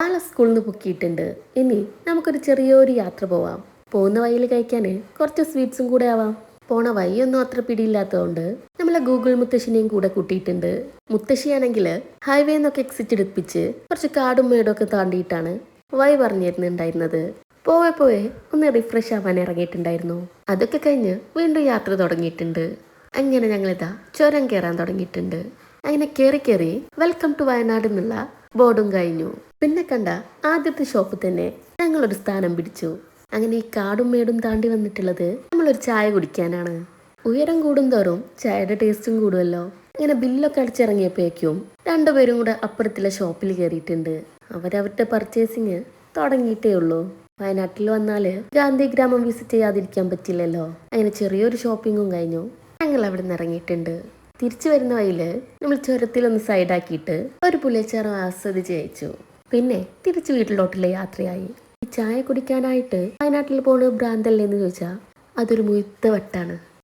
നാളെ സ്കൂളിൽ നിന്ന് പൊക്കിയിട്ടുണ്ട്. ഇനി നമുക്കൊരു ചെറിയൊരു യാത്ര പോവാം. പോകുന്ന വഴിയിൽ കഴിക്കാൻ കുറച്ച് സ്വീറ്റ്സും കൂടെ ആവാം. പോണ വഴിയൊന്നും അത്ര പിടിയില്ലാത്തതുകൊണ്ട് നമ്മളെ ഗൂഗിൾ മുത്തശ്ശിനെയും കൂടെ കൂട്ടിയിട്ടുണ്ട്. മുത്തശ്ശിയാണെങ്കിൽ ഹൈവേ നിന്നൊക്കെ എക്സിറ്റ് എടുപ്പിച്ച് കുറച്ച് കാടും മേടും ഒക്കെ താണ്ടിയിട്ടാണ് വഴി പറഞ്ഞു തരുന്നുണ്ടായിരുന്നത്. പോവേ ഒന്ന് റിഫ്രഷ് ആവാൻ ഇറങ്ങിയിട്ടുണ്ടായിരുന്നു. അതൊക്കെ കഴിഞ്ഞ് വീണ്ടും യാത്ര തുടങ്ങിയിട്ടുണ്ട്. അങ്ങനെ ഞങ്ങളിതാ ചുരം കയറാൻ തുടങ്ങിയിട്ടുണ്ട്. അങ്ങനെ കയറി വെൽക്കം ടു വയനാട് എന്നുള്ള ബോർഡും കഴിഞ്ഞു. പിന്നെ കണ്ട ആദ്യത്തെ ഷോപ്പ് തന്നെ ഞങ്ങളൊരു സ്ഥാനം പിടിച്ചു. അങ്ങനെ ഈ കാടും മേടും താണ്ടി വന്നിട്ടുള്ളത് നമ്മളൊരു ചായ കുടിക്കാനാണ്. ഉയരം കൂടുന്തോറും ചായയുടെ ടേസ്റ്റും കൂടുമല്ലോ. അങ്ങനെ ബില്ലൊക്കെ അടിച്ചിറങ്ങിയപ്പോഴേക്കും രണ്ടുപേരും കൂടെ അപ്പുറത്തുള്ള ഷോപ്പിൽ കയറിയിട്ടുണ്ട്. അവരവരുടെ പർച്ചേസിങ് തുടങ്ങിയിട്ടേ ഉള്ളൂ. വയനാട്ടിൽ വന്നാൽ ഗാന്ധി ഗ്രാമം വിസിറ്റ് ചെയ്യാതിരിക്കാൻ പറ്റില്ലല്ലോ. അങ്ങനെ ചെറിയൊരു ഷോപ്പിങ്ങും കഴിഞ്ഞു. ഞങ്ങൾ അവിടെ നിന്ന് ഇറങ്ങിയിട്ടുണ്ട്. തിരിച്ചു വരുന്ന വഴിയിൽ നമ്മൾ ചുരത്തിലൊന്ന് സൈഡാക്കിയിട്ട് ഒരു പുളിയച്ചാറ് ആസ്വദിച്ച് കഴിച്ചു. പിന്നെ തിരിച്ചു വീട്ടിലോട്ടുള്ള യാത്രയായി. ഈ ചായ കുടിക്കാനായിട്ട് വയനാട്ടിൽ പോണ ഭ്രാന്തല്ലേ എന്ന് ചോദിച്ചാൽ അതൊരു മുഴുത്ത വട്ടാണ്.